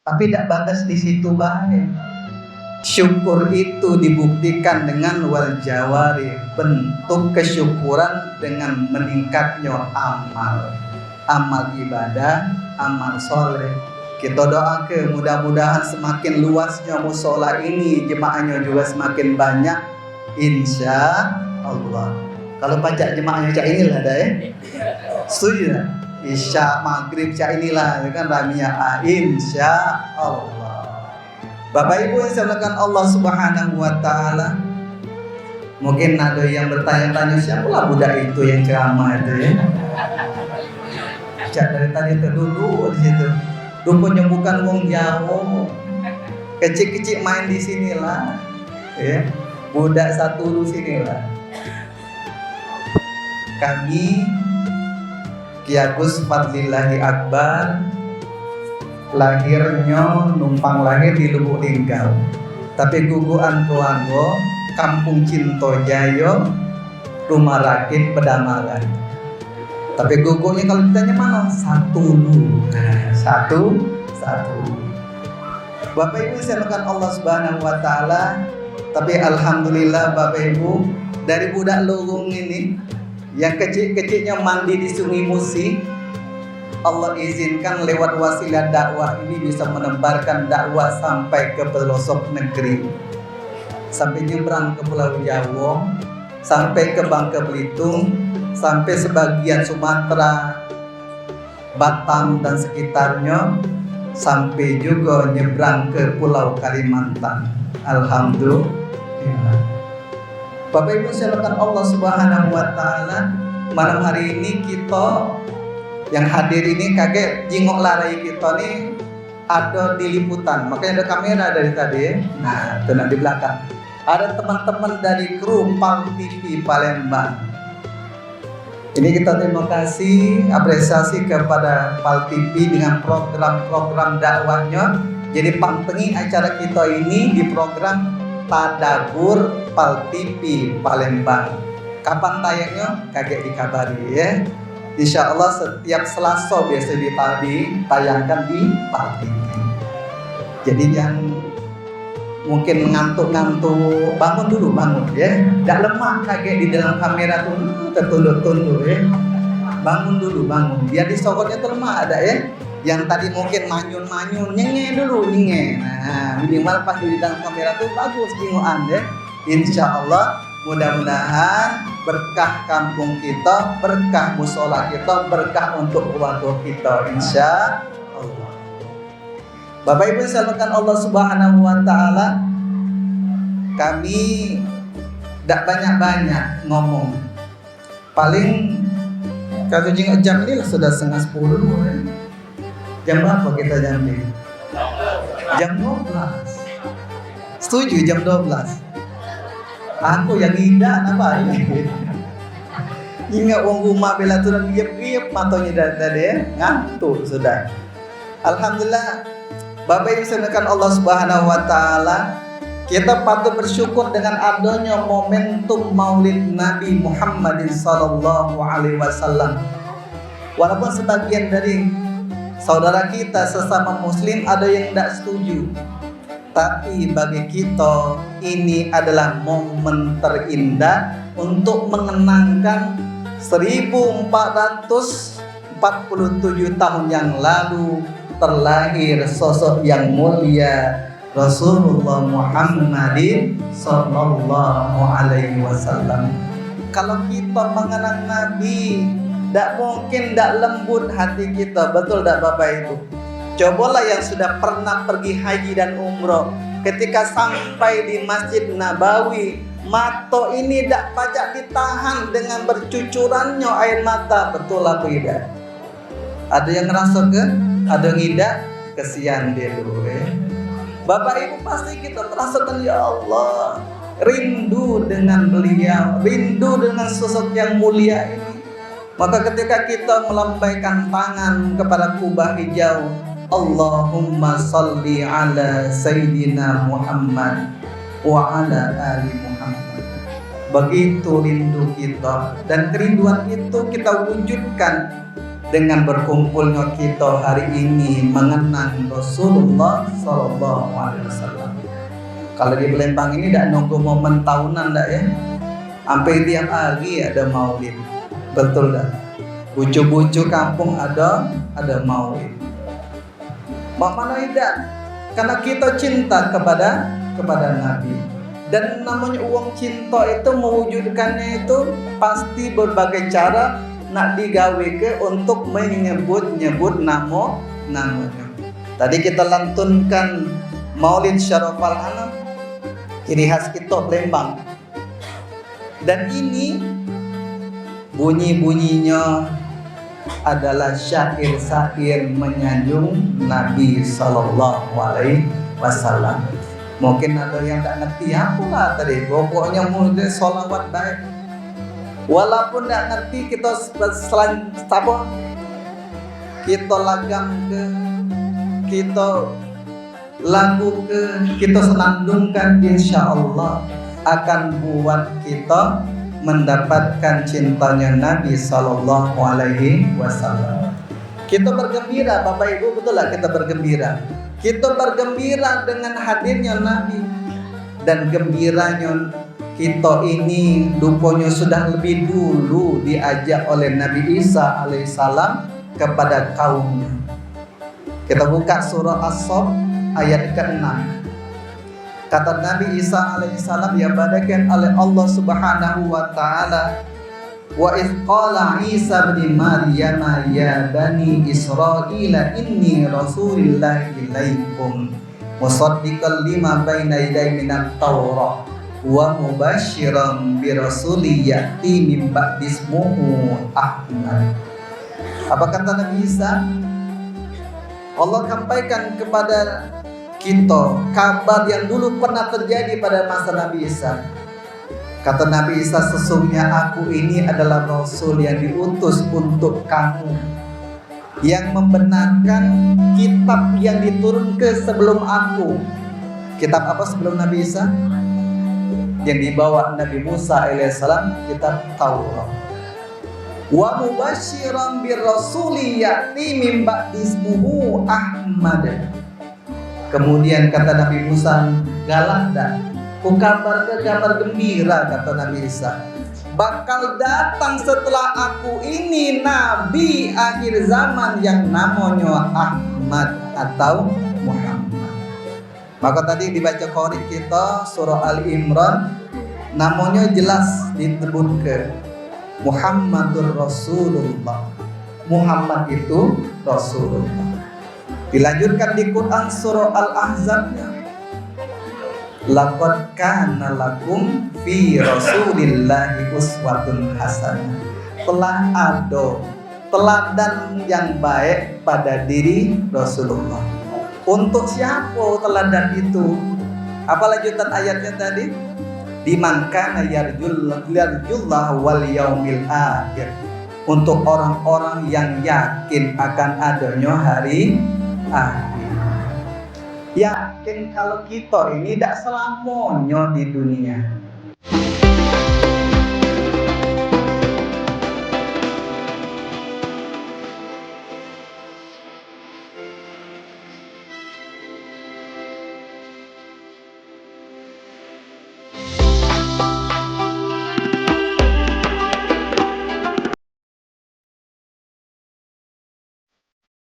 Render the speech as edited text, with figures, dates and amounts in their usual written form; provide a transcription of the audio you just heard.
Tapi tidak batas di situ baik. Syukur itu dibuktikan dengan wal jawari, bentuk kesyukuran dengan meningkatnya amal ibadah, amal soleh. Kita doakan mudah-mudahan semakin luasnya musola ini, jemaahnya juga semakin banyak, insya Allah. Kalau pajak jemaahnya cak inilah dah ya, setuju tak? Isya maghrib cak inilah kan ramia, insya Allah. Bapak Ibu yang dimuliakan Allah Subhanahu wa taala. Mungkin ada yang bertanya-tanya, siapalah budak itu yang ceramah itu ya? Cak dari tadi terduduk di situ. Rupanya bukan wong Jawa. Kecil-kecil main di sinilah. Ya. Budak satu di sinilah. Kami Ki Agus Fadlillahi Akbar lahirnya numpang lahir di Lubuk Linggau, tapi guguan keluarga Kampung Cinto Jayo, Rumah Rakit Pedamaran. Tapi gugunya kalau ditanya mana? Satu. Bapak Ibu dimuliakan Allah Subhanahu wa taala. Tapi alhamdulillah Bapak Ibu, dari budak lorong ini yang kecil-kecilnya mandi di Sungai Musi, Allah izinkan lewat wasilah dakwah ini bisa menebarkan dakwah sampai ke pelosok negeri, sampai nyebrang ke Pulau Jawa, sampai ke Bangka Belitung, sampai sebagian Sumatera, Batam dan sekitarnya, sampai juga nyebrang ke Pulau Kalimantan. Alhamdulillah. Bapak Ibu silakan Allah Subhanahu wa taala, malam hari ini kita yang hadir ini kaget jingok larai kita nih ada di liputan, makanya ada kamera dari tadi. Nah, itu di belakang ada teman-teman dari kru PAL TV Palembang. Ini kita terima kasih, apresiasi kepada PAL TV dengan program-program dakwahnya. Jadi pantengin acara kita ini di program Tadabur PAL TV Palembang. Kapan tayangnya? Kaget dikabari ya. Insya Allah setiap Selasa biasa ditayangkan di PAL TV. Jadi yang mungkin ngantuk-ngantuk, bangun ya. Tidak lemah kaget di dalam kamera tuh tertunduk-tunduk ya. Bangun. Biar disogotnya tuh lemah ada ya. Yang tadi mungkin manyun, nyenge. Nah, minimal pas di dalam kamera tuh bagus jingoan ya. Insya Allah mudah-mudahan berkah kampung kita, berkah musola kita, berkah untuk keluarga kita, insya Allah. Bapak Ibu silakan Allah Subhanahu wa taala. Kami tidak banyak ngomong. Paling kalau jam ini sudah 9:30 ya. Jam berapa kita janji? Jam 12. Setuju jam 12. Aku yang indah apa ini? Ingat wong rumah bela turun giap matanya dari ngantuk sudah. Alhamdulillah, Bapak Ibu silakan Allah Subhanahu wa taala. Kita patut bersyukur dengan adanya momentum Maulid Nabi Muhammad sallallahu alaihi wasallam. Walaupun sebagian dari saudara kita sesama muslim ada yang tidak setuju, tapi bagi kita ini adalah momen terindah untuk mengenangkan 1447 tahun yang lalu terlahir sosok yang mulia Rasulullah Muhammadin sallallahu alaihi wasallam. Kalau kita mengenang Nabi, tidak mungkin tidak lembut hati kita, betul tidak Bapak Ibu? Cobalah yang sudah pernah pergi haji dan umroh, ketika sampai di Masjid Nabawi, mata ini tidak pajak ditahan dengan bercucurannya air mata, betul apa tidak? Ada yang ngerasa ada yang tidak? Kesian dia dulu ya. Bapak Ibu pasti kita merasakan, ya Allah, rindu dengan beliau, rindu dengan sosok yang mulia ini. Maka ketika kita melambaikan tangan kepada kubah hijau, Allahumma salli ala Sayyidina Muhammad wa ala ali Muhammad. Begitu rindu kita, dan kerinduan itu kita wujudkan dengan berkumpulnya kita hari ini mengenang Rasulullah Sallallahu Alaihi Wasallam. Kalau di Palembang ini tidak nunggu momen tahunan dak ya, sampai tiap hari ada maulid, betul dah. Bucu-bucu kampung ada maulid. Mana tidak? Karena kita cinta kepada Nabi. Dan namanya uang cinta itu mewujudkannya itu pasti berbagai cara nak digawe ke untuk menyebut namanya. Tadi kita lantunkan Maulid Syarafal Anam, ciri khas kita Palembang. Dan ini bunyi-bunyinya adalah syair-syair menyanjung Nabi Sallallahu Alaihi Wasallam. Mungkin ada yang tak ngerti apalah tadi. Pokoknya mulai sholawat baik. Walaupun tak ngerti kita kita lagam ke, kita lagu ke, kita senandungkan, insya Allah akan buat kita mendapatkan cintanya Nabi Sallallahu Alaihi Wasallam. Kita bergembira, Bapak Ibu, betul lah kita bergembira. Kita bergembira dengan hadirnya Nabi. Dan gembiranya kita ini rupanya sudah lebih dulu diajak oleh Nabi Isa alaihissalam kepada kaumnya. Kita buka surah As-Saff ayat ke-6. Kata Nabi Isa alaihissalam ya badakan oleh Allah Subhanahu wa taala, wa idz qala Isa bin Maryam ya bani Israila inni rasulullah ilaikum musaddiqan lima baina yadayya minat Taurah wa mubasysyiran bi rasulin ya'ti min ba'di ismuhu Ahmad. Apa kata Nabi Isa? Allah sampaikan kepada kita kabar yang dulu pernah terjadi pada masa Nabi Isa. Kata Nabi Isa, sesungguhnya aku ini adalah Rasul yang diutus untuk kamu, yang membenarkan kitab yang diturunkan sebelum aku. Kitab apa sebelum Nabi Isa? Yang dibawa Nabi Musa alaihissalam, kitab Taurat. Wa mubasysyiran bir rasuli ya'ti min ba'di ismuhu Ahmad. Kemudian kata Nabi Musa, galak dah, ku kabar gembira, kata Nabi Isa, bakal datang setelah aku ini Nabi akhir zaman yang namanya Ahmad atau Muhammad. Maka tadi dibaca Qur'an kita surah Al-Imran, namanya jelas disebut ke Muhammadur Rasulullah. Muhammad itu Rasulullah. Dilanjutkan di Quran surah Al-Ahzabnya, laqad kana lakum fi rasulillahi uswatun hasanah. Telah ada teladan yang baik pada diri Rasulullah. Untuk siapa teladan itu? Apa lanjutan ayatnya tadi? Liman kana yarjullah wal yaumil akhir. Untuk orang-orang yang yakin akan adanya hari akhir. Yakin kalau kita ini tidak selamanya di dunia.